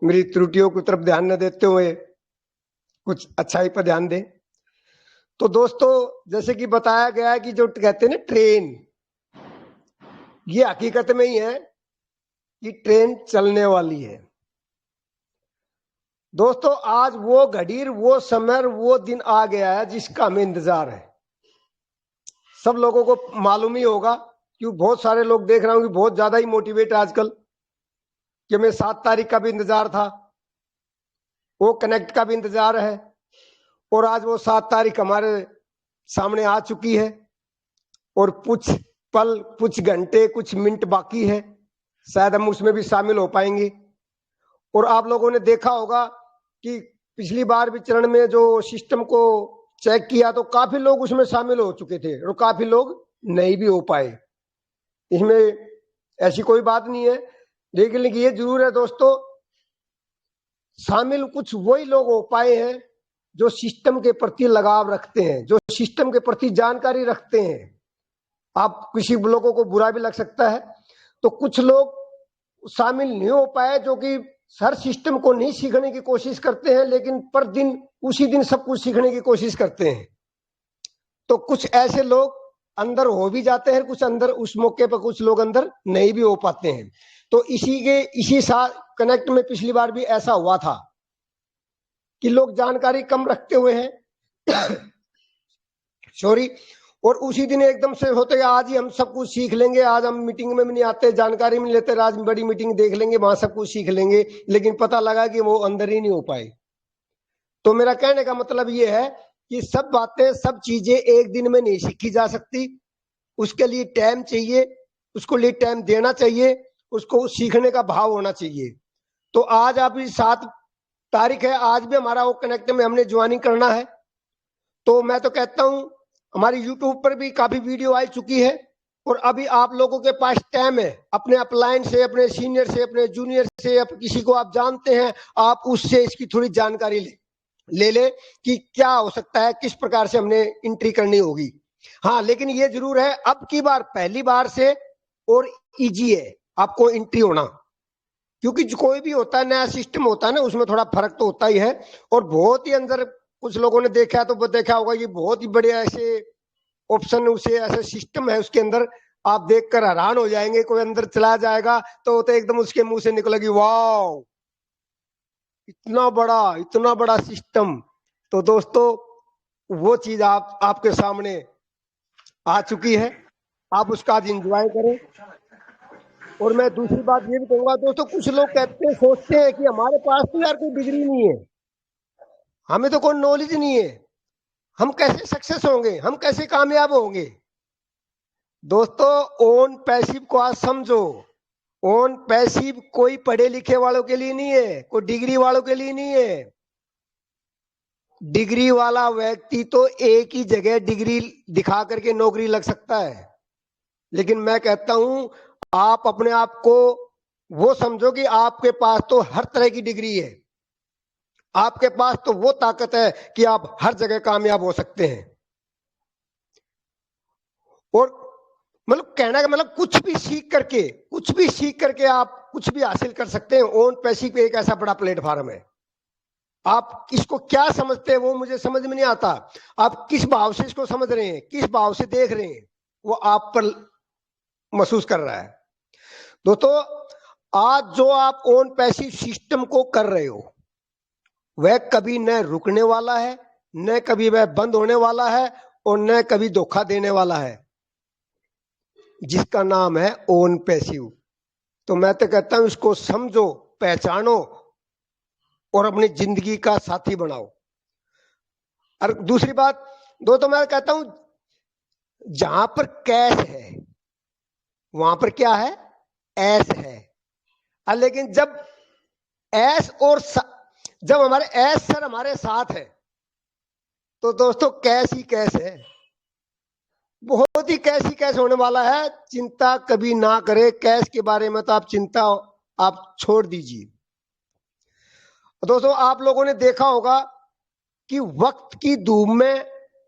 मेरी त्रुटियों की तरफ ध्यान न देते हुए कुछ अच्छाई पर ध्यान दें। तो दोस्तों, जैसे कि बताया गया है कि जो कहते हैं ना ट्रेन, ये हकीकत में ही है कि ट्रेन चलने वाली है। दोस्तों, आज वो घड़ी, वो समय, वो दिन आ गया है जिसका हमें इंतजार है। सब लोगों को मालूम ही होगा, क्योंकि बहुत सारे लोग देख रहा हूं कि बहुत ज्यादा ही मोटिवेट है आजकल, कि हमें 7 तारीख का भी इंतजार था, वो कनेक्ट का भी इंतजार है, और आज वो 7 तारीख हमारे सामने आ चुकी है, और कुछ पल, कुछ घंटे, कुछ मिनट बाकी है, शायद हम उसमें भी शामिल हो पाएंगे। और आप लोगों ने देखा होगा कि पिछली बार विचरण में जो सिस्टम को चेक किया तो काफी लोग उसमें शामिल हो चुके थे और काफी लोग नहीं भी हो पाए। इसमें ऐसी कोई बात नहीं है, लेकिन ये जरूर है दोस्तों, शामिल कुछ वही लोग हो पाए हैं जो सिस्टम के प्रति लगाव रखते हैं, जो सिस्टम के प्रति जानकारी रखते हैं। आप किसी लोगों को बुरा भी लग सकता है, तो कुछ लोग शामिल नहीं हो पाए जो कि हर सिस्टम को नहीं सीखने की कोशिश करते हैं, लेकिन पर दिन उसी दिन सब कुछ सीखने की कोशिश करते हैं। तो कुछ ऐसे लोग अंदर हो भी जाते हैं, कुछ अंदर उस मौके पर कुछ लोग अंदर नहीं भी हो पाते हैं। तो इसी साथ कनेक्ट में पिछली बार भी ऐसा हुआ था कि लोग जानकारी कम रखते हुए हैं सॉरी, और उसी दिन एकदम से होते आज ही हम सब कुछ सीख लेंगे, आज हम मीटिंग में भी नहीं आते, जानकारी भी नहीं लेते, आज बड़ी मीटिंग देख लेंगे, वहां सब कुछ सीख लेंगे, लेकिन पता लगा कि वो अंदर ही नहीं हो पाए। तो मेरा कहने का मतलब ये है कि सब बातें, सब चीजें एक दिन में नहीं सीखी जा सकती, उसके लिए टाइम चाहिए, उसको लिए टाइम देना चाहिए, उसको सीखने का भाव होना चाहिए। तो आज अभी 7 तारीख है, आज भी हमारा वो कनेक्ट में हमने ज्वाइनिंग करना है। तो मैं तो कहता हूं हमारी यूट्यूब पर भी काफी वीडियो आ चुकी है, और अभी आप लोगों के पास टाइम है, अपने अपलाइन से, अपने सीनियर से, अपने जूनियर से, किसी को आप जानते हैं, आप उससे इसकी थोड़ी जानकारी ले कि क्या हो सकता है, किस प्रकार से हमने एंट्री करनी होगी। हाँ, लेकिन ये जरूर है, अब की बार पहली बार से और इजी है आपको एंट्री होना, क्योंकि जो कोई भी होता है, नया सिस्टम होता है ना, उसमें थोड़ा फर्क तो होता ही है। और बहुत ही अंदर कुछ लोगों ने देखा तो देखा होगा, ये बहुत ही बड़े ऐसे ऑप्शन, उसे ऐसे सिस्टम है उसके अंदर, आप देखकर हैरान हो जाएंगे। कोई अंदर चला जाएगा तो एकदम उसके मुंह से निकलेगी वाह, इतना बड़ा सिस्टम। तो दोस्तों, वो चीज आपके सामने आ चुकी है, आप उसका आज इंजॉय करें। और मैं दूसरी बात ये भी कहूंगा दोस्तों, कुछ लोग कहते हैं, सोचते हैं कि हमारे पास तो यार कोई डिग्री नहीं है, हमें तो कोई नॉलेज नहीं है, हम कैसे सक्सेस होंगे, हम कैसे कामयाब होंगे। दोस्तों, ओन पैसिव को आज समझो। ओन पैसिव कोई पढ़े लिखे वालों के लिए नहीं है, कोई डिग्री वालों के लिए नहीं है। डिग्री वाला व्यक्ति तो एक ही जगह डिग्री दिखा करके नौकरी लग सकता है, लेकिन मैं कहता हूं आप अपने आप को वो समझो कि आपके पास तो हर तरह की डिग्री है, आपके पास तो वो ताकत है कि आप हर जगह कामयाब हो सकते हैं। और मतलब कहना का मतलब कुछ भी सीख करके आप कुछ भी हासिल कर सकते हैं। ओन पैसिव एक ऐसा बड़ा प्लेटफॉर्म है, आप इसको क्या समझते हैं वो मुझे समझ में नहीं आता। आप किस भाव से इसको समझ रहे हैं, किस भाव से देख रहे हैं, वो आप पर महसूस कर रहा है। दोस्तों, आज जो आप ओन पैसिव सिस्टम को कर रहे हो, वह कभी न रुकने वाला है, न कभी वह बंद होने वाला है, और न कभी धोखा देने वाला है, जिसका नाम है ओन पैसिव। तो मैं तो कहता हूं इसको समझो, पहचानो और अपनी जिंदगी का साथी बनाओ। और दूसरी बात दोस्तों, मैं कहता हूं जहां पर कैश है वहां पर क्या है, ऐस है। लेकिन जब ऐस और जब हमारे ऐस सर हमारे साथ है, तो दोस्तों कैश ही कैश है, बहुत ही कैश ही कैश होने वाला है। चिंता कभी ना करे कैश के बारे में, तो आप चिंता आप छोड़ दीजिए। दोस्तों, आप लोगों ने देखा होगा कि वक्त की धूम में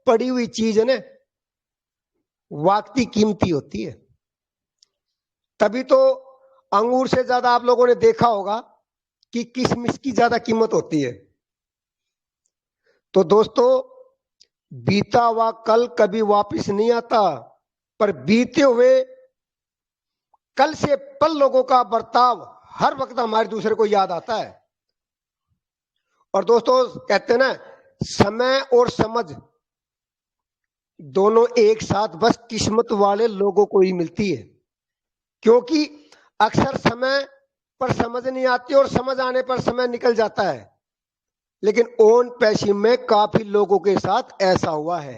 पड़ी हुई चीज है ना, वक्त की कीमती होती है। तभी तो अंगूर से ज्यादा आप लोगों ने देखा होगा कि किशमिश की ज्यादा कीमत होती है। तो दोस्तों, बीता हुआ कल कभी वापस नहीं आता, पर बीते हुए कल से पल लोगों का बर्ताव हर वक्त हमारे दूसरे को याद आता है। और दोस्तों, कहते हैं ना, समय और समझ दोनों एक साथ बस किस्मत वाले लोगों को ही मिलती है, क्योंकि अक्सर समय पर समझ नहीं आती और समझ आने पर समय निकल जाता है। लेकिन ओन पैसिव में काफी लोगों के साथ ऐसा हुआ है।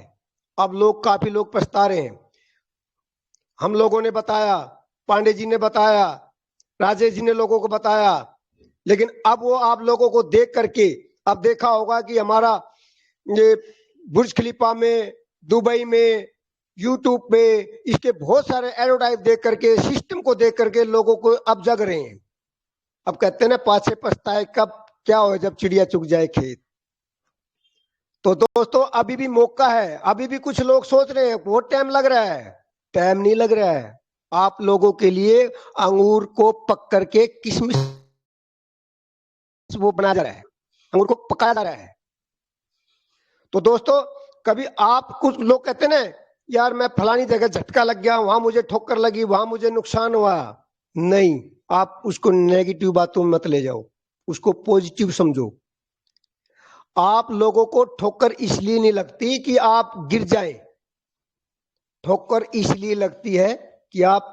अब काफी लोग पछता रहे हैं। हम लोगों ने बताया, पांडे जी ने बताया, राजेश जी ने लोगों को बताया, लेकिन अब वो आप लोगों को देख करके अब देखा होगा कि हमारा ये बुर्ज खलीफा में, दुबई में, यूट्यूब पे इसके बहुत सारे एडवर्टाइज देख करके, सिस्टम को देख करके लोगों को अब जग रहे हैं। अब कहते हैं ना, पाछे पछताए कब क्या हो जब चिड़िया चुग जाए खेत। तो दोस्तों, अभी भी मौका है। अभी भी कुछ लोग सोच रहे हैं बहुत टाइम लग रहा है। टाइम नहीं लग रहा है। आप लोगों के लिए अंगूर को पक करके किशमिश वो बनाया जा रहा है, अंगूर को पकाया जा रहा है। तो दोस्तों, कभी आप, कुछ लोग कहते हैं ना, यार मैं फलानी जगह झटका लग गया, वहां मुझे ठोकर लगी, वहां मुझे नुकसान हुआ। नहीं, आप उसको नेगेटिव बातों में मत ले जाओ, उसको पॉजिटिव समझो। आप लोगों को ठोकर इसलिए नहीं लगती कि आप गिर जाए, ठोकर इसलिए लगती है कि आप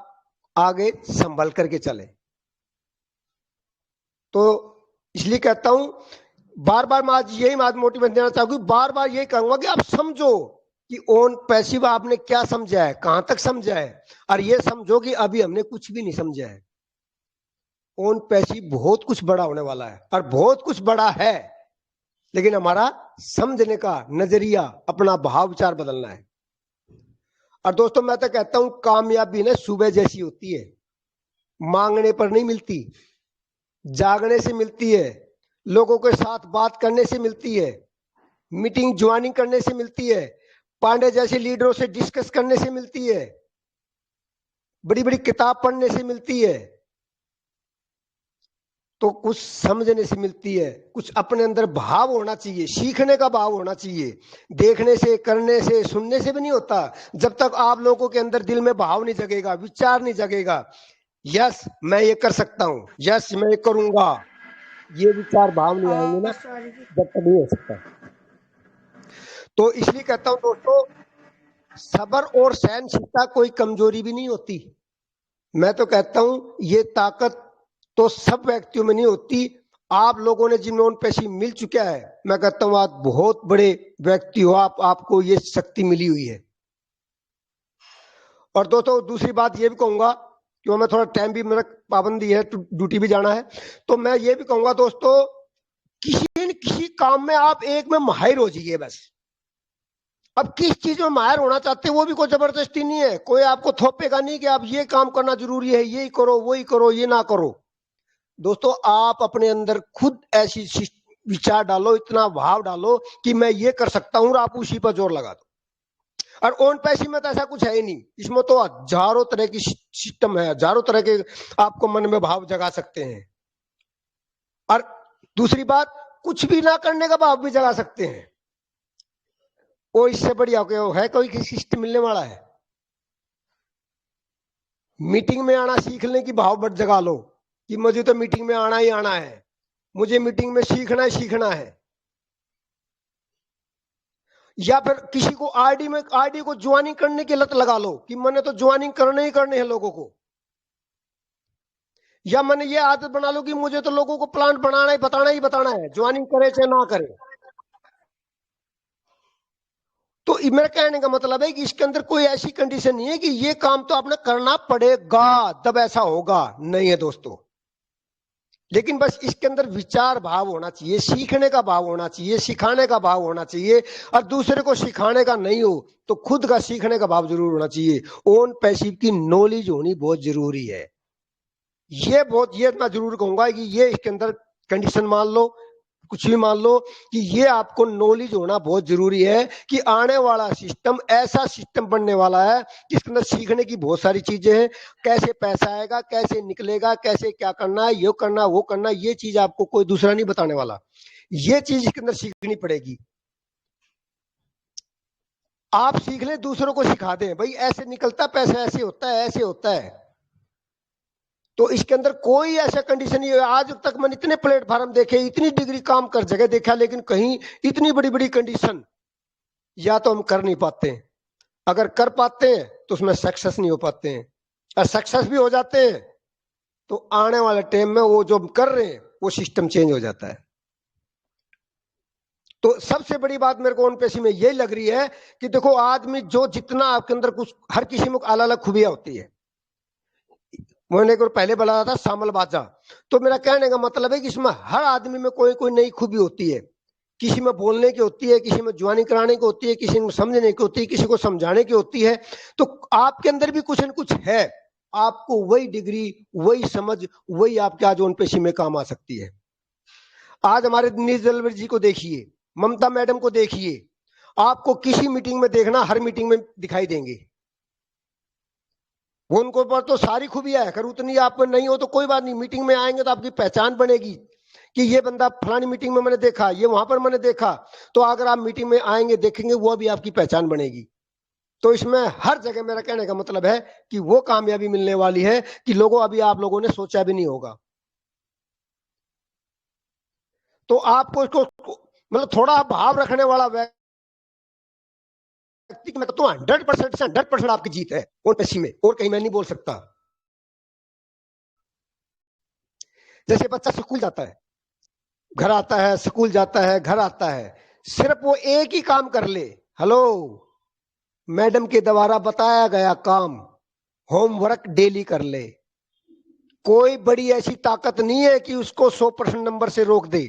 आगे संभल करके चले। तो इसलिए कहता हूं, बार बार मैं आज यही मोटिवेशन देना चाहूंगी, बार बार यही कहूंगा कि आप समझो कि ओन पैसिव आपने क्या समझा है, कहां तक समझा है, और ये समझो कि अभी हमने कुछ भी नहीं समझा है। ओन पैसिव बहुत कुछ बड़ा होने वाला है, और बहुत कुछ बड़ा है, लेकिन हमारा समझने का नजरिया, अपना भाव विचार बदलना है। और दोस्तों, मैं तो कहता हूं, कामयाबी ना सुबह जैसी होती है, मांगने पर नहीं मिलती, जागने से मिलती है, लोगों के साथ बात करने से मिलती है, मीटिंग ज्वाइनिंग करने से मिलती है, पांडे जैसे लीडरों से डिस्कस करने से मिलती है, बड़ी बड़ी किताब पढ़ने से मिलती है, तो कुछ समझने से मिलती है। कुछ अपने अंदर भाव होना चाहिए, सीखने का भाव होना चाहिए। देखने से, करने से, सुनने से भी नहीं होता। जब तक आप लोगों के अंदर दिल में भाव नहीं जगेगा, विचार नहीं जगेगा, यस मैं ये कर सकता हूं, यस मैं ये करूंगा, ये विचार भाव नहीं आएंगे ना, जब तक नहीं हो सकता। तो इसलिए कहता हूं दोस्तों, सब्र और सहनशीलता कोई कमजोरी भी नहीं होती। मैं तो कहता हूं, ये ताकत तो सब व्यक्तियों में नहीं होती। आप लोगों ने जिन ओन पैसे मिल चुका है, मैं कहता हूं आप बहुत बड़े व्यक्ति हो, आपको ये शक्ति मिली हुई है। और दोस्तों, दूसरी बात ये भी कहूंगा, क्यों मैं थोड़ा टाइम भी, मेरा पाबंदी है, ड्यूटी भी जाना है, तो मैं ये भी कहूंगा दोस्तों, किसी न किसी काम में आप एक में माहिर हो जाइए बस। अब किस चीज में माहिर होना चाहते हैं वो भी कोई जबरदस्ती नहीं है, कोई आपको थोपेगा नहीं कि आप ये काम करना जरूरी है, यही करो, वही करो, ये ना करो। दोस्तों, आप अपने अंदर खुद ऐसी विचार डालो, इतना भाव डालो कि मैं ये कर सकता हूं, और आप उसी पर जोर लगा दो। और ओन पैसे में तो ऐसा कुछ है ही नहीं, इसमें तो हजारों तरह की सिस्टम है, हजारों तरह के आपको मन में भाव जगा सकते हैं। और दूसरी बात, कुछ भी ना करने का भाव भी जगा सकते हैं। वो इससे बढ़िया है कोई सिस्टम मिलने वाला है? मीटिंग में आना सीखने की भाव बढ़ जगा लो कि मुझे तो मीटिंग में आना ही आना है, मुझे मीटिंग में सीखना ही सीखना है। या फिर किसी को आरडी को ज्वाइनिंग करने की लत लगा लो कि मैंने तो ज्वाइनिंग करने ही करने हैं लोगों को। या मैंने ये आदत बना लो कि मुझे तो लोगों को प्लान बनाना ही बताना है, ज्वाइनिंग करे चाहे ना करे। तो मेरा कहने का मतलब है कि इसके अंदर कोई ऐसी कंडीशन नहीं है कि ये काम तो आपने करना पड़ेगा तब ऐसा होगा, नहीं है दोस्तों। लेकिन बस इसके अंदर विचार भाव होना चाहिए, सीखने का भाव होना चाहिए, सिखाने का भाव होना चाहिए। और दूसरे को सिखाने का नहीं हो तो खुद का सीखने का भाव जरूर होना चाहिए। ओन पैसिव की नॉलेज होनी बहुत जरूरी है। ये मैं जरूर कहूंगा कि ये इसके अंदर कंडीशन मान लो, कुछ भी मान लो, कि ये आपको नॉलेज होना बहुत जरूरी है कि आने वाला सिस्टम ऐसा सिस्टम बनने वाला है जिसके अंदर सीखने की बहुत सारी चीजें हैं। कैसे पैसा आएगा, कैसे निकलेगा, कैसे क्या करना है, ये करना वो करना, ये चीज आपको कोई दूसरा नहीं बताने वाला। ये चीज इसके अंदर सीखनी पड़ेगी। आप सीख ले, दूसरों को सिखा दें, भाई ऐसे निकलता पैसा, ऐसे होता है, ऐसे होता है। तो इसके अंदर कोई ऐसा कंडीशन नहीं है। आज तक मैंने इतने प्लेटफॉर्म देखे, इतनी डिग्री काम कर जगह देखा, लेकिन कहीं इतनी बड़ी बड़ी कंडीशन या तो हम कर नहीं पाते हैं, अगर कर पाते हैं तो उसमें सक्सेस नहीं हो पाते हैं, और सक्सेस भी हो जाते हैं तो आने वाले टाइम में वो जो कर रहे हैं वो सिस्टम चेंज हो जाता है। तो सबसे बड़ी बात मेरे को ओन पेशी में यही लग रही है कि देखो, आदमी जो जितना आपके अंदर कुछ, हर किसी में अलग अलग खूबियां होती है। मैंने एक पहले बताया था शामल बाजा, तो मेरा कहने का मतलब है कि इसमें हर आदमी में कोई कोई नई खूबी होती है। किसी में बोलने की होती है, किसी में जुआनी कराने की होती है, किसी में समझने की होती है, किसी को समझाने की होती है। तो आपके अंदर भी कुछ न कुछ है, आपको वही डिग्री, वही समझ, वही आपके आज ओन पेशी में काम आ सकती है। आज हमारे दिनेश दलवर जी को देखिए, ममता मैडम को देखिए, आपको किसी मीटिंग में देखना, हर मीटिंग में दिखाई देंगे। वो उनको पर तो सारी खूबियां है, अगर उतनी आप में नहीं हो तो कोई बात नहीं, मीटिंग में आएंगे तो आपकी पहचान बनेगी कि ये बंदा फलानी मीटिंग में मैंने देखा, ये वहां पर मैंने देखा। तो अगर आप मीटिंग में आएंगे, देखेंगे, वो भी आपकी पहचान बनेगी। तो इसमें हर जगह मेरा कहने का मतलब है कि वो कामयाबी मिलने वाली है कि लोगों, अभी आप लोगों ने सोचा भी नहीं होगा। तो आपको इसको मतलब थोड़ा भाव रखने वाला व्यक्ति, मैं कहता हूँ 100% से 100% आपकी जीत है और पेशी में, और कहीं मैं नहीं बोल सकता। जैसे बच्चा स्कूल जाता है, घर आता है, स्कूल जाता है, घर आता है, सिर्फ वो एक ही काम कर ले, हेलो, मैडम के द्वारा बताया गया काम, होमवर्क डेली कर ले। कोई बड़ी ऐसी ताकत नहीं है कि उसको 100% नंबर से रोक दे।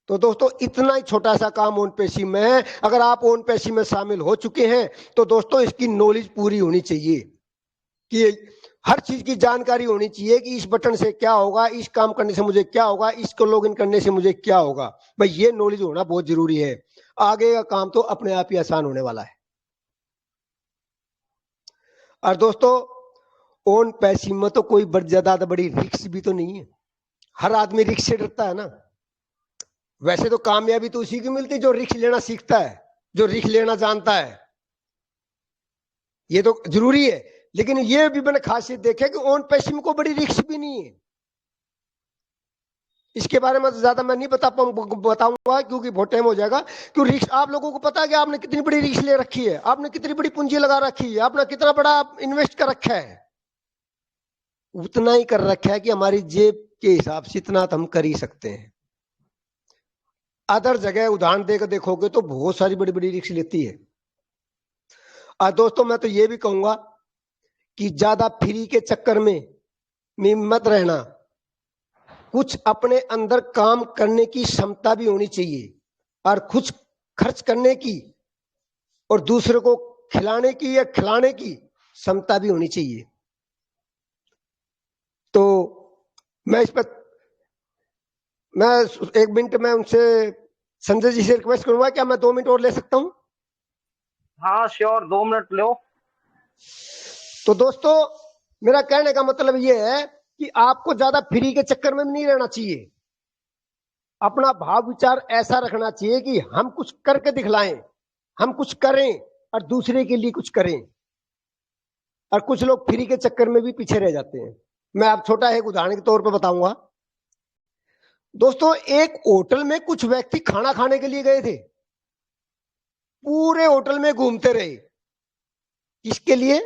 तो दोस्तों, इतना ही छोटा सा काम ओन पेशी में है। अगर आप ओन पेशी में शामिल हो चुके हैं तो दोस्तों, इसकी नॉलेज पूरी होनी चाहिए कि हर चीज की जानकारी होनी चाहिए कि इस बटन से क्या होगा, इस काम करने से मुझे क्या होगा, इसको लॉगिन करने से मुझे क्या होगा। भाई ये नॉलेज होना बहुत जरूरी है। आगे का काम तो अपने आप ही आसान होने वाला है। और दोस्तों, ओन पैसी में तो कोई ज्यादा बड़ी रिक्स भी तो नहीं है। हर आदमी रिक्स से डरता है ना। वैसे तो कामयाबी तो उसी की मिलती है जो रिक्स लेना सीखता है, जो रिक्स लेना जानता है, ये तो जरूरी है। लेकिन ये भी मैंने खासियत देखा कि ओन पैसी में कोई बड़ी रिक्स भी नहीं है। इसके बारे में ज्यादा मैं नहीं बताऊंगा क्योंकि बहुत टाइम हो जाएगा। क्यों रिक्स, आप लोगों को पता है कि आपने कितनी बड़ी रिक्स ले रखी है, आपने कितनी बड़ी पूंजी लगा रखी है, आपने कितना बड़ा इन्वेस्ट कर रखा है। उतना ही कर रखा है कि हमारी जेब के हिसाब से इतना तो हम कर ही सकते हैं। अदर जगह उदाहरण देकर देखोगे तो बहुत सारी बड़ी बड़ी रिक्स लेती है। और दोस्तों, मैं तो ये भी कहूंगा कि ज्यादा फ्री के चक्कर में मत रहना। कुछ अपने अंदर काम करने की क्षमता भी होनी चाहिए, और कुछ खर्च करने की और दूसरे को खिलाने की या खिलाने की क्षमता भी होनी चाहिए। तो मैं इस पर मैं 1 मिनट में उनसे, संजय जी से रिक्वेस्ट करूंगा, क्या मैं 2 मिनट और ले सकता हूं? हाँ श्योर, 2 मिनट लो। तो दोस्तों, मेरा कहने का मतलब यह है कि आपको ज्यादा फ्री के चक्कर में नहीं रहना चाहिए। अपना भाव विचार ऐसा रखना चाहिए कि हम कुछ करके दिखलाएं, हम कुछ करें और दूसरे के लिए कुछ करें। और कुछ लोग फ्री के चक्कर में भी पीछे रह जाते हैं। मैं आप छोटा एक उदाहरण के तौर पर बताऊंगा। दोस्तों, एक होटल में कुछ व्यक्ति खाना खाने के लिए गए थे, पूरे होटल में घूमते रहे। किसके लिए?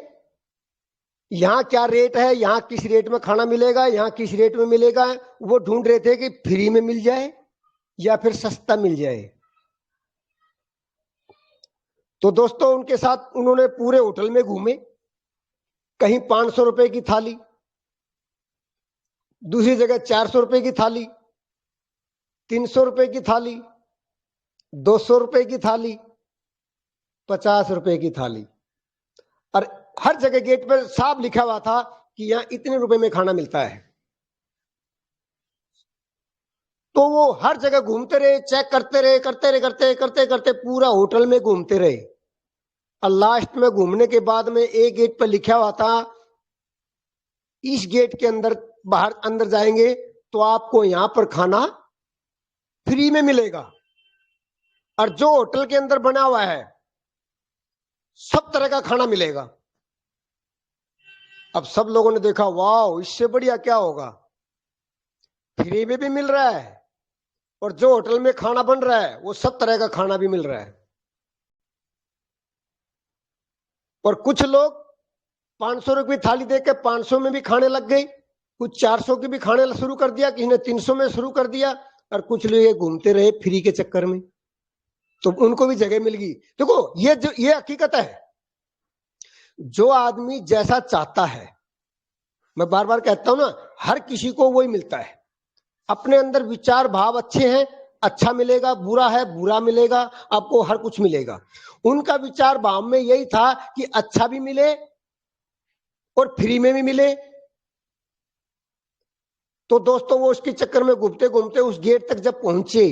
यहां क्या रेट है, यहां किस रेट में खाना मिलेगा, यहां किस रेट में मिलेगा, वो ढूंढ रहे थे कि फ्री में मिल जाए या फिर सस्ता मिल जाए। तो दोस्तों, उनके साथ उन्होंने पूरे होटल में घूमे। कहीं 500 रुपए की थाली, दूसरी जगह 400 रुपए की थाली, 300 रुपए की थाली, 200 रुपए की थाली, 50 रुपए की थाली, और हर जगह गेट पर साफ लिखा हुआ था कि यहां इतने रुपए में खाना मिलता है। तो वो हर जगह घूमते रहे, चेक करते रहे, पूरा होटल में घूमते रहे। और लास्ट में घूमने के बाद में एक गेट पर लिखा हुआ था, इस गेट के अंदर बाहर अंदर जाएंगे तो आपको यहां पर खाना फ्री में मिलेगा, और जो होटल के अंदर बना हुआ है सब तरह का खाना मिलेगा। अब सब लोगों ने देखा, वाह इससे बढ़िया क्या होगा, फ्री में भी मिल रहा है और जो होटल में खाना बन रहा है वो सब तरह का खाना भी मिल रहा है। और कुछ लोग 500 रुपये थाली देकर 500 में भी खाने लग गए, कुछ 400 की भी खाने शुरू कर दिया, किसी ने 300 में शुरू कर दिया, और कुछ लोग ये घूमते रहे फ्री के चक्कर में, तो उनको भी जगह मिल गई। देखो ये हकीकत है, जो आदमी जैसा चाहता है, मैं बार बार कहता हूं ना, हर किसी को वही मिलता है। अपने अंदर विचार भाव अच्छे हैं, अच्छा मिलेगा, बुरा है बुरा मिलेगा, आपको हर कुछ मिलेगा। उनका विचार भाव में यही था कि अच्छा भी मिले और फ्री में भी मिले। तो दोस्तों वो उसके चक्कर में घूमते घूमते उस गेट तक जब पहुंचे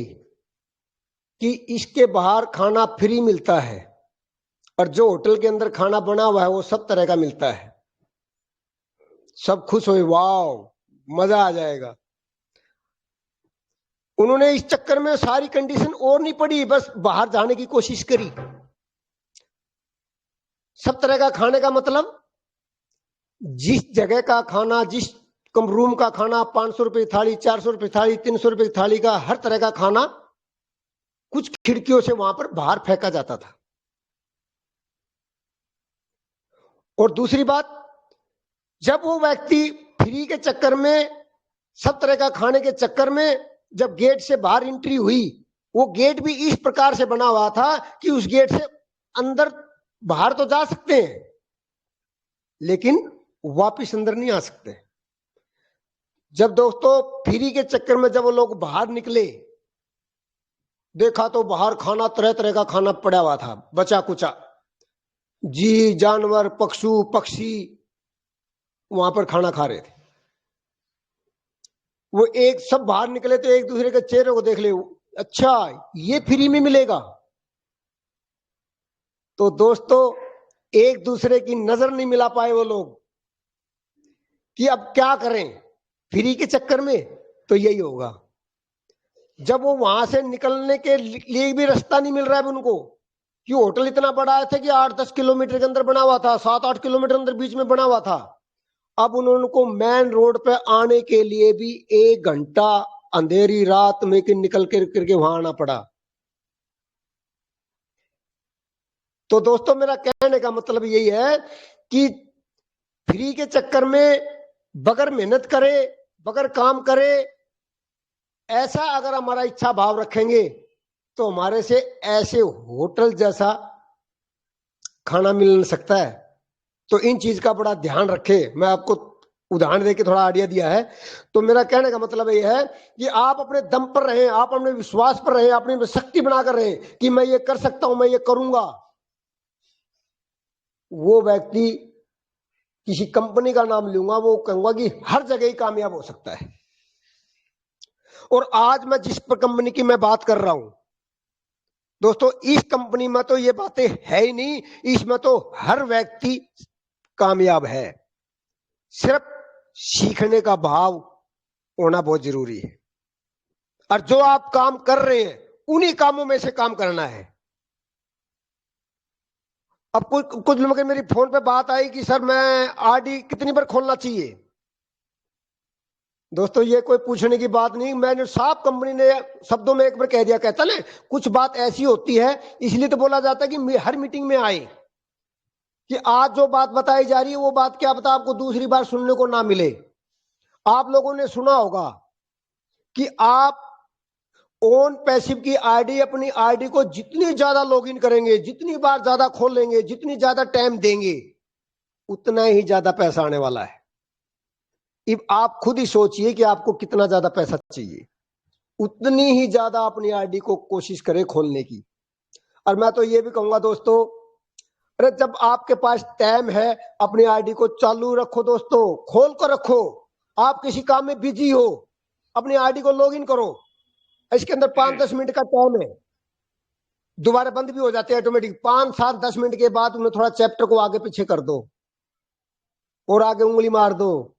कि इसके बाहर खाना फ्री मिलता है और जो होटल के अंदर खाना बना हुआ है वो सब तरह का मिलता है, सब खुश हुए, वाह मजा आ जाएगा। उन्होंने इस चक्कर में सारी कंडीशन और नहीं पड़ी, बस बाहर जाने की कोशिश करी। सब तरह का खाने का मतलब, जिस जगह का खाना, जिस कम रूम का खाना, 500 रुपए थाली, 400 रुपए थाली, 300 रुपए थाली का हर तरह का खाना कुछ खिड़कियों से वहां पर बाहर फेंका जाता था। और दूसरी बात, जब वो व्यक्ति फ्री के चक्कर में, सब तरह का खाने के चक्कर में जब गेट से बाहर एंट्री हुई, वो गेट भी इस प्रकार से बना हुआ था कि उस गेट से अंदर बाहर तो जा सकते हैं लेकिन वापिस अंदर नहीं आ सकते। जब दोस्तों फ्री के चक्कर में जब वो लोग बाहर निकले, देखा तो बाहर खाना तरह तरह का खाना पड़ा हुआ था, बचा कुचा, जी जानवर पशु पक्षी वहां पर खाना खा रहे थे। वो एक सब बाहर निकले तो एक दूसरे के चेहरे को देख ले, अच्छा ये फ्री में मिलेगा। तो दोस्तों एक दूसरे की नजर नहीं मिला पाए वो लोग कि अब क्या करें फ्री के चक्कर में। तो यही होगा, जब वो वहां से निकलने के लिए भी रास्ता नहीं मिल रहा है उनको, कि होटल इतना बड़ा था कि 8-10 किलोमीटर के अंदर बना हुआ था, 7-8 किलोमीटर अंदर बीच में बना हुआ था। अब उनको मेन रोड पे आने के लिए भी 1 घंटा अंधेरी रात में निकल करके वहां आना पड़ा। तो दोस्तों मेरा कहने का मतलब यही है कि फ्री के चक्कर में बगैर मेहनत करे, बगैर काम करे, ऐसा अगर हमारा इच्छा भाव रखेंगे तो हमारे से ऐसे होटल जैसा खाना मिल सकता है। तो इन चीज का बड़ा ध्यान रखे। मैं आपको उदाहरण देके थोड़ा आइडिया दिया है। तो मेरा कहने का मतलब यह है कि आप अपने दम पर रहें, आप अपने विश्वास पर रहें, अपनी शक्ति बनाकर रहें कि मैं ये कर सकता हूं, मैं ये करूंगा। वो व्यक्ति, किसी कंपनी का नाम लूंगा, वो कहूंगा कि हर जगह ही कामयाब हो सकता है। और आज मैं जिस पर कंपनी की मैं बात कर रहा हूं दोस्तों, इस कंपनी में तो ये बातें है ही नहीं, इसमें तो हर व्यक्ति कामयाब है। सिर्फ सीखने का भाव होना बहुत जरूरी है। और जो आप काम कर रहे हैं उन्हीं कामों में से काम करना है। अब कुछ लोगों के मेरी फोन पे बात आई कि सर मैं आरडी कितनी बार खोलना चाहिए। दोस्तों ये कोई पूछने की बात नहीं, मैंने साफ कंपनी ने शब्दों में एक बार कह दिया। कहता ना कुछ बात ऐसी होती है, इसलिए तो बोला जाता है कि हर मीटिंग में आए कि आज जो बात बताई जा रही है वो बात क्या पता आपको दूसरी बार सुनने को ना मिले। आप लोगों ने सुना होगा कि आप ओन पैसिव की आईडी, अपनी आईडी को जितनी ज्यादा लॉगिन करेंगे, जितनी बार ज्यादा खोलेंगे, जितनी ज्यादा टाइम देंगे, उतना ही ज्यादा पैसा आने वाला है। आप खुद ही सोचिए कि आपको कितना ज्यादा पैसा चाहिए, उतनी ही ज्यादा अपनी आईडी को कोशिश करें खोलने की। और मैं तो ये भी कहूंगा दोस्तों, अरे जब आपके पास टाइम है अपनी आईडी को चालू रखो दोस्तों, खोल कर रखो। आप किसी काम में बिजी हो, अपनी आईडी को लॉगिन करो। इसके अंदर 5-10 मिनट का टाइम है, दोबारा बंद भी हो जाते हैं ऑटोमेटिक। 5-7-10 मिनट के बाद उन्हें थोड़ा चैप्टर को आगे पीछे कर दो और आगे उंगली मार दो,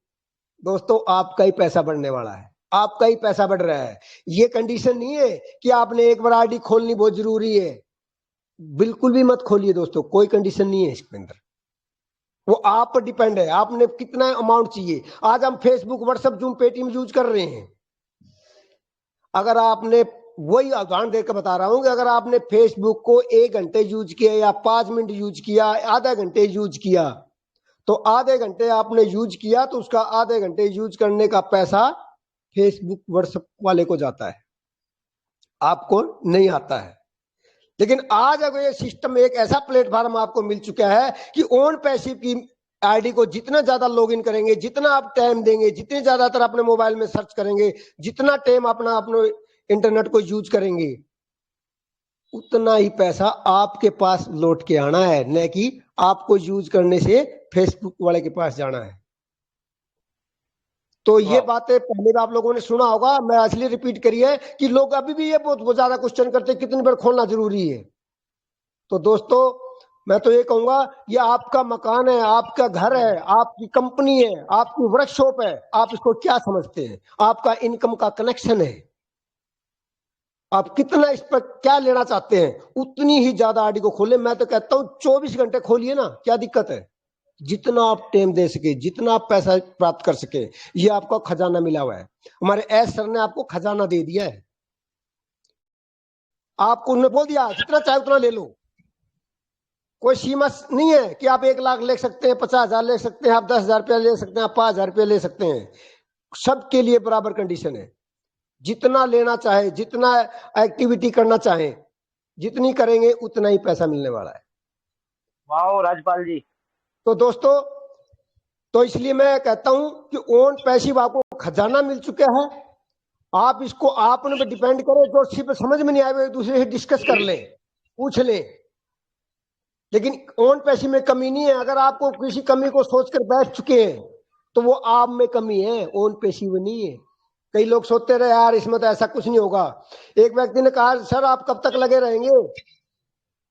दोस्तों आपका ही पैसा बढ़ने वाला है, आपका ही पैसा बढ़ रहा है। ये कंडीशन नहीं है कि आपने एक बार आईडी खोलनी बहुत जरूरी है, बिल्कुल भी मत खोलिए दोस्तों, कोई कंडीशन नहीं है इसके अंदर। वो आप पर डिपेंड है, आपने कितना अमाउंट चाहिए। आज हम Facebook, WhatsApp, zoom, Paytm use कर रहे हैं। अगर आपने, वही उदाहरण देकर बता रहा हूं कि अगर आपने फेसबुक को 1 घंटे यूज किया या 5 मिनट यूज किया, आधा घंटे यूज किया, तो आधे घंटे आपने यूज किया तो उसका आधे घंटे यूज करने का पैसा फेसबुक, व्हाट्सएप वाले को जाता है, आपको नहीं आता है। लेकिन आज अगर ये सिस्टम, एक ऐसा प्लेटफॉर्म आपको मिल चुका है कि ओन पैसिव की आईडी को जितना ज्यादा लॉगिन करेंगे, जितना आप टाइम देंगे, जितने ज्यादातर अपने मोबाइल में सर्च करेंगे, जितना टाइम अपने इंटरनेट को यूज करेंगे, उतना ही पैसा आपके पास लौट के आना है, न कि आपको यूज करने से फेसबुक वाले के पास जाना है। तो ये बातें पहले भी आप लोगों ने सुना होगा, मैं इसलिए रिपीट करी है कि लोग अभी भी ये बहुत ज्यादा क्वेश्चन करते हैं कितनी बार खोलना जरूरी है। तो दोस्तों मैं तो ये कहूंगा, ये आपका मकान है, आपका घर है, आपकी कंपनी है, आपकी वर्कशॉप है, आप इसको क्या समझते हैं, आपका इनकम का कनेक्शन है, आप कितना इस पर क्या लेना चाहते हैं, उतनी ही ज्यादा आईडी को खोले। मैं तो कहता हूं 24 घंटे खोलिए ना, क्या दिक्कत है, जितना आप टाइम दे सके, जितना आप पैसा प्राप्त कर सके, ये आपका खजाना मिला हुआ है। हमारे एस सर ने आपको खजाना दे दिया है, आपको उन्होंने बोल दिया जितना चाहे उतना ले लो, कोई सीमा नहीं है कि आप 1 लाख ले सकते हैं, 50,000 ले सकते हैं, आप 10,000 रुपया ले सकते हैं, आप 5,000 रुपया ले सकते हैं, सबके लिए बराबर कंडीशन है। जितना लेना चाहे, जितना एक्टिविटी करना चाहे, जितनी करेंगे उतना ही पैसा मिलने वाला है। वाह राजपाल जी। तो दोस्तों, तो इसलिए मैं कहता हूं कि ओन पैसिव आपको खजाना मिल चुका है, आप इसको आपने पे डिपेंड करें, जो सिर्फ समझ में नहीं आए एक दूसरे से डिस्कस कर लें, पूछ लें, लेकिन ओन पैसिव में कमी नहीं है। अगर आपको किसी कमी को सोचकर बैठ चुके हैं तो वो आप में कमी है, ओन पैसिव नहीं है। कई लोग सोचते रहे यार इसमें तो ऐसा कुछ नहीं होगा। एक व्यक्ति ने कहा सर आप कब तक लगे रहेंगे,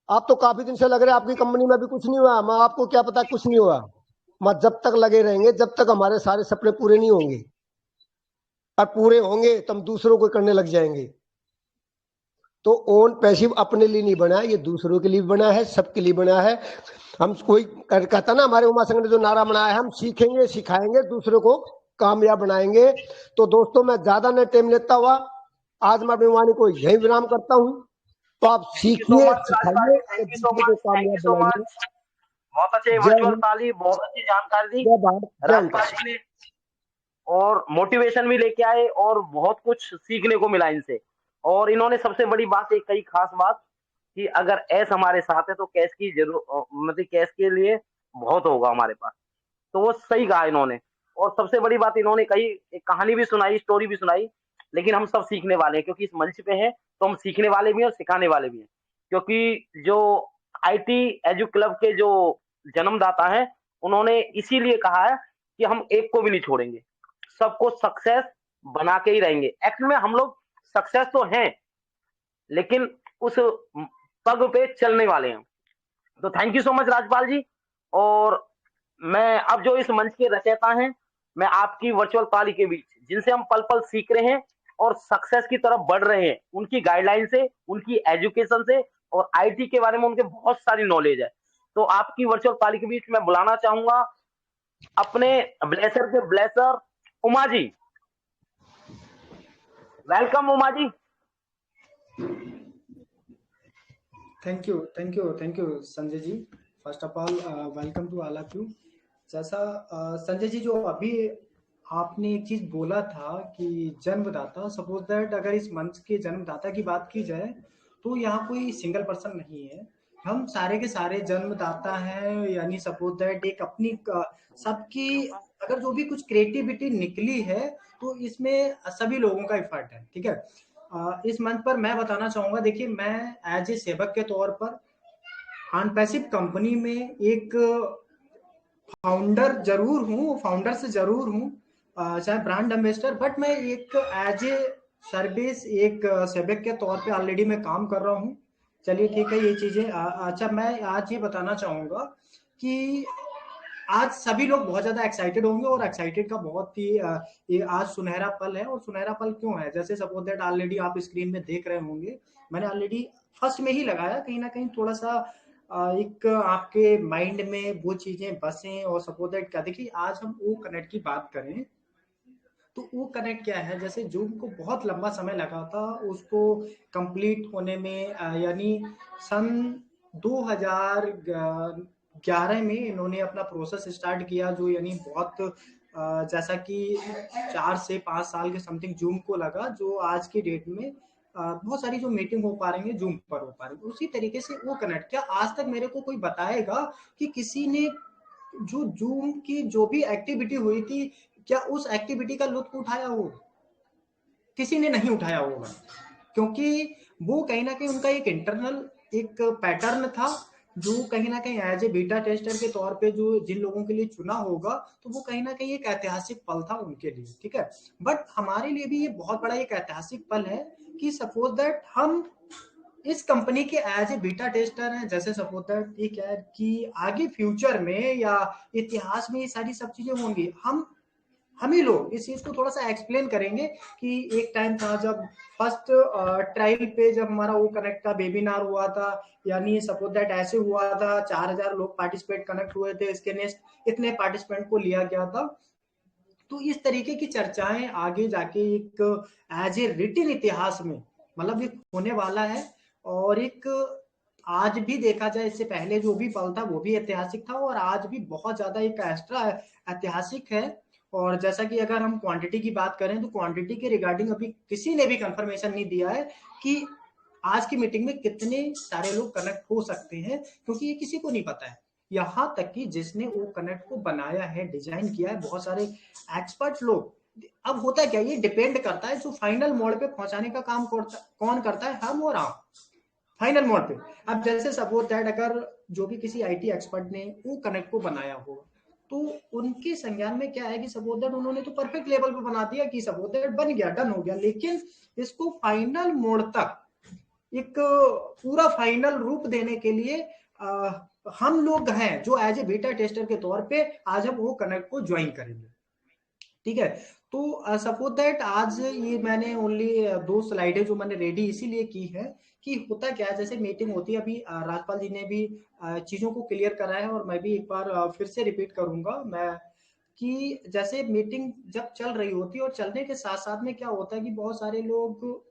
आप तो काफी दिन से लग रहे हैं, आपकी कंपनी में भी कुछ नहीं हुआ। मैं आपको क्या पता कुछ नहीं हुआ, मैं जब तक लगे रहेंगे, जब तक हमारे सारे सपने पूरे नहीं होंगे, और पूरे होंगे तो हम दूसरों को करने लग जाएंगे। तो ओन पैसिव अपने लिए नहीं बना है, ये दूसरों के लिए बना है, सबके लिए बना है। हम कोई कहता ना, हमारे उमा संघ ने जो नारा बनाया है, हम सीखेंगे, सिखाएंगे, दूसरों को कामयाब बनाएंगे। तो दोस्तों मैं ज्यादा न टाइम लेता हुआ आज मैं अपनी वाणी को यही विराम करता हूं। तो आप सीखिए, सिखाइए और दूसरों को कामयाब बनाइए। बहुत अच्छे वर्चुअल ताली, बहुत अच्छी जानकारी दी राजपाल जी ने, और मोटिवेशन भी लेके आए और बहुत कुछ सीखने को मिला इनसे। और इन्होंने सबसे बड़ी बात, एक कई खास बात, कि अगर ऐस हमारे साथ है तो कैश की जरूर, मतलब कैश के लिए बहुत होगा हमारे पास। तो वो सही कहा इन्होंने। और सबसे बड़ी बात इन्होंने कही, एक कहानी भी सुनाई, स्टोरी भी सुनाई, लेकिन हम सब सीखने वाले हैं, क्योंकि इस मंच पे हैं तो हम सीखने वाले भी हैं और सिखाने वाले भी हैं। क्योंकि जो आईटी एजू क्लब के जो जन्मदाता हैं, उन्होंने इसीलिए कहा है कि हम एक को भी नहीं छोड़ेंगे, सबको सक्सेस बना के ही रहेंगे। एक्चुअल में हम लोग सक्सेस तो हैं, लेकिन उस पग पे चलने वाले हैं। तो thank you so much Rajpal ji. और मैं अब जो इस मंच के रचयिता हैं, मैं आपकी वर्चुअल ताली के बीच, जिनसे हम पल पल सीख रहे हैं और सक्सेस की तरफ बढ़ रहे हैं, उनकी गाइडलाइन से, उनकी एजुकेशन से, और आईटी के बारे में उनके बहुत सारी नॉलेज है। तो आपकी वर्चुअल ताली के बीच मैं बुलाना चाहूंगा अपने ब्लेसर के ब्लेसर Uma ji. Welcome Uma ji. Thank you Sanjay ji. First of all welcome to all of you. जैसा संजय जी जो अभी आपने एक चीज बोला था कि जन्मदाता, सपोज दैट अगर इस मंच के जन्मदाता की बात की जाए तो यहाँ कोई सिंगल पर्सन नहीं है, हम सारे के सारे जन्मदाता हैं। यानी सपोज दैट एक अपनी सबकी अगर जो भी कुछ क्रिएटिविटी निकली है तो इसमें सभी लोगों का एफर्ट है, ठीक है। इस मंच पर मैं बताना चाहूंगा, देखिए मैं एज ए सेवक के तौर पर अनपैसिव कंपनी में एक फाउंडर जरूर हूँ, फाउंडर से जरूर हूँ, चाहे ब्रांड एम्बेसडर, बट मैं एक एज ए सर्विस एक सेवक के तौर पे ऑलरेडी मैं काम कर रहा हूँ। चलिए ठीक है, ये चीजें अच्छा, मैं आज ये बताना चाहूंगा कि आज सभी लोग बहुत ज्यादा एक्साइटेड होंगे और एक्साइटेड का बहुत ही ये आज सुनहरा पल है। और सुनहरा पल क्यों है, जैसे सपोज दैट ऑलरेडी आप स्क्रीन में देख रहे होंगे, मैंने ऑलरेडी फर्स्ट में ही लगाया, कहीं ना कहीं थोड़ा सा एक आपके माइंड में वो चीजें बसें। और सपोज दैट क्या, देखिए आज हम वो कनेक्ट की बात करें तो वो कनेक्ट क्या है, जैसे जूम को बहुत लंबा समय लगा था उसको कंप्लीट होने में, यानी सन 2011 में इन्होंने अपना प्रोसेस स्टार्ट किया, जो यानी बहुत जैसा कि 4 से 5 साल के समथिंग जूम को लगा, जो आज की डेट में बहुत सारी जो मीटिंग हो पा रही है जूम पर हो पा रही है। उसी तरीके से वो कनेक्ट, क्या आज तक मेरे को कोई बताएगा कि किसी ने जो जूम की जो भी एक्टिविटी हुई थी, क्या उस एक्टिविटी का लुत्फ उठाया हो? किसी ने नहीं उठाया होगा, क्योंकि वो कहीं ना कहीं उनका एक इंटरनल एक पैटर्न था, जो कहीं ना कहीं एज ए बीटा टेस्टर के तौर पे जो जिन लोगों के लिए चुना होगा, तो वो कहीं ना कहीं एक ऐतिहासिक पल था उनके लिए, ठीक है। बट हमारे लिए भी ये बहुत बड़ा एक ऐतिहासिक पल है कि सपोज दैट हम इस कंपनी के एज ए बीटा टेस्टर हैं। जैसे सपोज दैट ये क्या है कि आगे फ्यूचर में या इतिहास में ये सारी सब चीजें होंगी, हम ही लोग इस चीज को थोड़ा सा एक्सप्लेन करेंगे कि एक टाइम था जब फर्स्ट ट्रायल पे जब हमारा वो कनेक्ट का वेबिनार हुआ था, यानी सपोज दैट ऐसे हुआ था 4000 लोग पार्टिसिपेट कनेक्ट हुए थे, इसके नेक्स्ट इतने पार्टिसिपेंट को लिया गया था। तो इस तरीके की चर्चाएं आगे जाके एक एज ए रिटिन इतिहास में मतलब एक होने वाला है। और एक आज भी देखा जाए, इससे पहले जो भी पल था वो भी ऐतिहासिक था, और आज भी बहुत ज्यादा एक एक्स्ट्रा ऐतिहासिक है। और जैसा कि अगर हम क्वांटिटी की बात करें तो क्वांटिटी के रिगार्डिंग अभी किसी ने भी कंफर्मेशन नहीं दिया है कि आज की मीटिंग में कितने सारे लोग कनेक्ट हो सकते हैं, क्योंकि ये किसी को नहीं पता है। यहाँ तक कि जिसने वो कनेक्ट को बनाया है, डिजाइन किया है, बहुत सारे एक्सपर्ट लोग। अब होता है क्या, ये डिपेंड करता है जो फाइनल मोड पे पहुंचाने का काम कौन करता है, हम और आप फाइनल मोड पे। अब जैसे सपोज दैट अगर जो भी किसी आईटी एक्सपर्ट ने वो कनेक्ट को बनाया होगा, तो उनके संज्ञान में क्या है कि सपोज दैट उन्होंने तो परफेक्ट लेवल पे बना दिया कि सपोज दैट बन गया, डन हो गया, लेकिन इसको फाइनल मोड तक एक पूरा फाइनल रूप देने के लिए हम लोग हैं जो एज ए बीटा टेस्टर के तौर पे आज हम वो कनेक्ट को ज्वाइन करेंगे, ठीक है। तो सपोज दैट आज ये मैंने ओनली 2 स्लाइडें जो मैंने रेडी इसीलिए की है कि होता क्या है, जैसे मीटिंग होती है, अभी राजपाल जी ने भी चीजों को क्लियर करा है, और मैं भी एक बार फिर से रिपीट करूंगा मैं कि जैसे मीटिंग जब चल रही होती है और चलने के साथ साथ में क्या होता है कि बहुत सारे लोग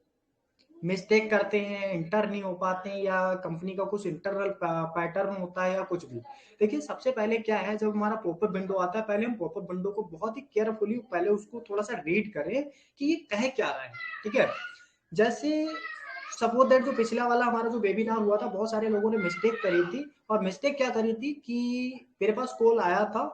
मिस्टेक करते हैं, इंटर नहीं हो पाते हैं, या कंपनी का कुछ इंटरनल पैटर्न होता है या कुछ भी। देखिए सबसे पहले क्या है, जब हमारा पॉपअप विंडो आता है, पहले हम पॉपअप विंडो को बहुत ही केयरफुली पहले उसको थोड़ा सा रीड करें कि ये कह क्या रहा है, ठीक है। जैसे सपोज दैट जो पिछला वाला हमारा जो वेबिनार हुआ था, बहुत सारे लोगों ने मिस्टेक करी थी, और मिस्टेक क्या करी थी कि मेरे पास कॉल आया था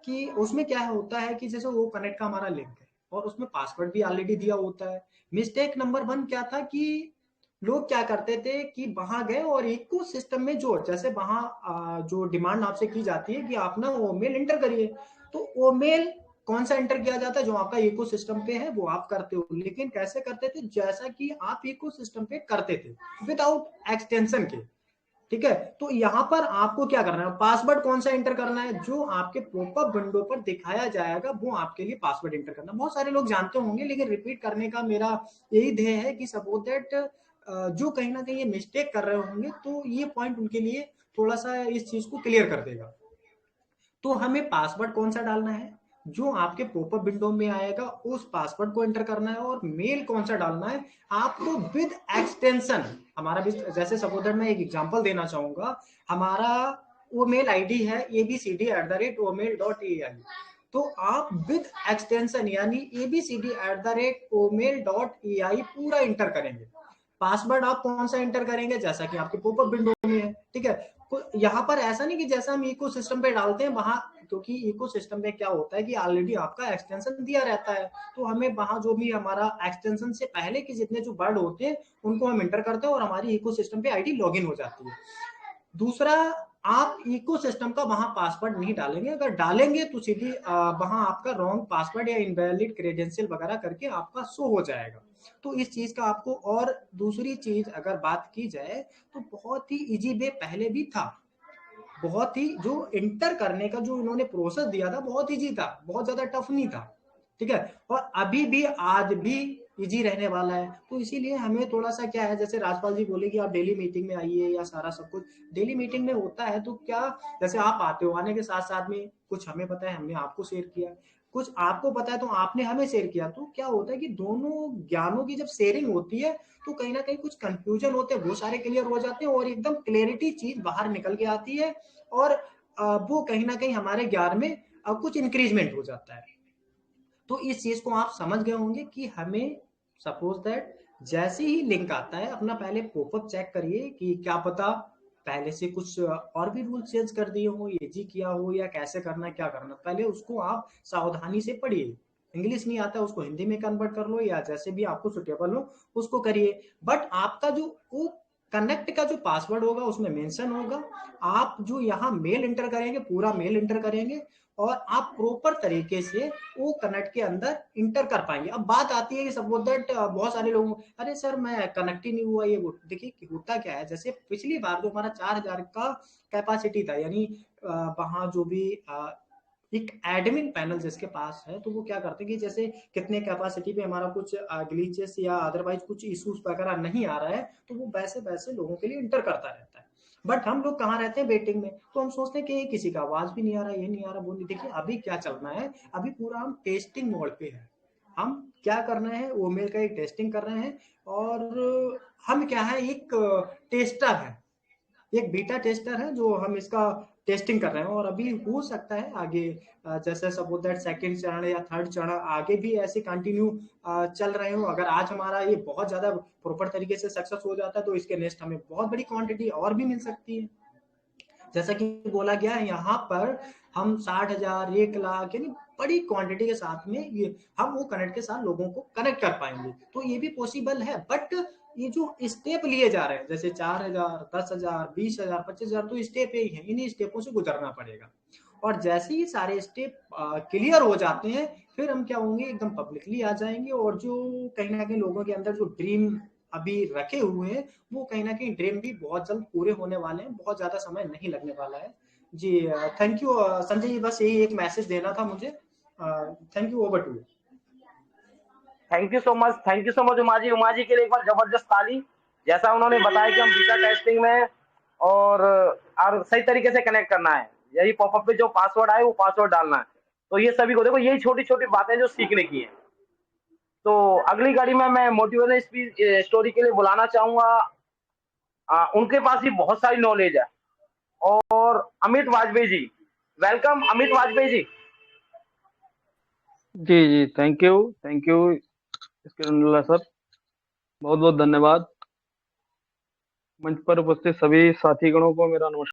कि उसमें क्या होता है कि जैसे वो कनेक्ट का हमारा लिंक है और उसमें पासवर्ड भी ऑलरेडी दिया होता है। मिस्टेक नंबर 1 क्या था कि लोग क्या करते थे कि वहां गए और इको सिस्टम में जो जैसे वहां जो डिमांड आपसे की जाती है कि आप ना वो मेल इंटर करिए, तो वो मेल कौन सा एंटर किया जाता है, जो आपका इको सिस्टम पे है वो आप करते हो। लेकिन कैसे करते थे, जैसा कि आप इको सिस्टम पे करते थे विदाउट एक्सटेंशन के, ठीक है। तो यहाँ पर आपको क्या करना है, पासवर्ड कौन सा एंटर करना है, जो आपके पॉपअप विंडो पर दिखाया जाएगा वो आपके लिए पासवर्ड एंटर करना। बहुत सारे लोग जानते होंगे, लेकिन रिपीट करने का मेरा यही ध्येय है कि सपोज दैट जो कहीं ना कहीं ये मिस्टेक कर रहे होंगे, तो ये पॉइंट उनके लिए थोड़ा सा इस चीज को क्लियर कर देगा। तो हमें पासवर्ड कौन सा डालना है, जो आपके पॉपअप विंडो में आएगा उस पासवर्ड को एंटर करना है, और मेल कौन सा डालना है आपको विद एक्सटेंशन। हमारा भी जैसे सपोज दैट मैं एक एग्जांपल देना चाहूंगा, हमारा वो मेल आईडी है abcd@omail.ai, तो आप विद एक्सटेंशन यानी abcd@omail.ai पूरा इंटर करेंगे। पासवर्ड आप कौन सा एंटर करेंगे, जैसा कि आपके पॉपअप विंडो में है, ठीक है। तो यहाँ पर ऐसा नहीं कि जैसा हम इको सिस्टम पे डालते हैं वहां, क्योंकि इको सिस्टम में क्या होता है कि ऑलरेडी आपका एक्सटेंशन दिया रहता है, तो हमें वहां जो भी हमारा एक्सटेंशन से पहले के जितने जो वर्ड होते हैं उनको हम एंटर करते हैं और हमारी इको सिस्टम पे आईडी लॉगिन हो जाती है। दूसरा आप इकोसिस्टम का वहां पासवर्ड नहीं डालेंगे, अगर डालेंगे तो सीधी वहां आपका रॉन्ग पासवर्ड या इनवैलिड क्रेडेंशियल वगैरह करके आपका शो हो जाएगा। तो इस चीज का आपको, और दूसरी चीज अगर बात की जाए तो बहुत ही इजी वे पहले भी था, बहुत ही जो इंटर करने का जो इन्होंने प्रोसेस दिया था बहुत इजी था, बहुत ज्यादा टफ नहीं था, ठीक है। और अभी भी आज भी इजी रहने वाला है। तो इसीलिए हमें थोड़ा सा क्या है, जैसे राजपाल जी बोले कि आप डेली मीटिंग में आइए या सारा सब कुछ डेली मीटिंग में होता है, तो क्या जैसे आप आते हो, आने के साथ साथ में कुछ हमें पता है हमने आपको शेयर किया, कुछ आपको पता है तो आपने हमें शेयर किया, तो क्या होता है कि दोनों ज्ञानों की जब शेयरिंग होती है तो कहीं ना कहीं कुछ कंफ्यूजन होते हैं वो सारे क्लियर हो जाते हैं और एकदम क्लैरिटी चीज बाहर निकल के आती है, और वो कहीं ना कहीं हमारे ज्ञान में कुछ इंक्रीजमेंट हो जाता है। तो इस चीज को आप समझ गए होंगे कि हमें सपोज दैट जैसे ही लिंक आता है अपना पहले पॉपअप चेक करिए कि क्या पता पहले से कुछ और भी रूल चेंज कर दिए हो, ये जी किया हो, या कैसे करना है क्या करना, पहले उसको आप सावधानी से पढ़िए। इंग्लिश नहीं आता उसको हिंदी में कन्वर्ट कर लो या जैसे भी आपको सुटेबल हो उसको करिए। बट आपका जो वो कनेक्ट का जो पासवर्ड होगा उसमें मेंशन होगा, आप जो यहाँ मेल इंटर करेंगे पूरा मेल इंटर करेंगे और आप प्रॉपर तरीके से वो कनेक्ट के अंदर इंटर कर पाएंगे। अब बात आती है कि सपोज दैट बहुत सारे लोग, अरे सर मैं कनेक्ट ही नहीं हुआ ये वो, देखिए होता क्या है, जैसे पिछली बार जो हमारा 4000 का कैपेसिटी था, यानी वहां जो भी एक एडमिन पैनल जिसके पास है तो वो क्या करते हैं कि जैसे कितने कैपेसिटी पे हमारा कुछ ग्लिचेस या अदरवाइज कुछ इश्यूज वगैरह नहीं आ रहा है तो वो वैसे वैसे लोगों के लिए इंटर करता रहता है। बट हम लोग कहाँ रहते हैं, वेटिंग में, तो हम सोचते हैं कि किसी का आवाज भी नहीं आ रहा, ये नहीं आ रहा वो नहीं। देखिए अभी क्या चलना है, अभी पूरा हम टेस्टिंग मोड पे है। हम क्या करना है, वो मेल का एक टेस्टिंग कर रहे हैं, और हम क्या है एक टेस्टर है, एक बीटा टेस्टर है जो हम इसका टेस्टिंग कर रहे हैं। और अभी हो सकता है आगे जैसे सपोज दैट सेकंड चरण या थर्ड चरण आगे भी ऐसे कंटिन्यू चल रहे हो। अगर आज हमारा ये बहुत ज्यादा प्रॉपर तरीके से सक्सेस हो जाता है तो इसके नेक्स्ट हमें बहुत बड़ी क्वांटिटी और भी मिल सकती है। जैसा कि बोला गया है यहाँ पर हम 60,000 1 लाख यानी बड़ी क्वांटिटी के साथ में ये हम वो कनेक्ट के साथ लोगों को कनेक्ट कर पाएंगे, तो ये भी पॉसिबल है। बट ये जो स्टेप लिए जा रहे हैं जैसे 4,000 10,000 20,000 25,000 तो स्टेप ही है, इन्हीं स्टेपों से गुजरना पड़ेगा। और जैसे ही सारे स्टेप क्लियर हो जाते हैं फिर हम क्या होंगे एकदम पब्लिकली आ जाएंगे, और जो कहीं ना कहीं लोगों के अंदर जो ड्रीम अभी रखे हुए हैं वो कहीं ना कहीं ड्रीम भी बहुत जल्द पूरे होने वाले हैं, बहुत ज्यादा समय नहीं लगने वाला है। जी थैंक यू संजय जी, बस यही एक मैसेज देना था मुझे। Thank you, over to you. Thank you so much Uma ji के लिए एक बार जबरदस्त ताली। जैसा उन्होंने बताया कि हम बीटा टेस्टिंग में और सही तरीके से कनेक्ट करना है, यही पॉपअप पे जो पासवर्ड आए वो पासवर्ड डालना है। तो ये सभी को देखो यही छोटी छोटी बातें जो सीखने की है। तो अगली कड़ी में मैं मोटिवेशनल स्पीच स्टोरी के लिए बुलाना चाहूंगा, उनके पास भी बहुत सारी नॉलेज है, और अमित वाजपेयी जी। वेलकम अमित वाजपेयी जी। जी जी, थैंक यू स्किरंदुल्ला सर, बहुत बहुत धन्यवाद। मंच पर उपस्थित सभी साथी गणों को मेरा नमस्कार।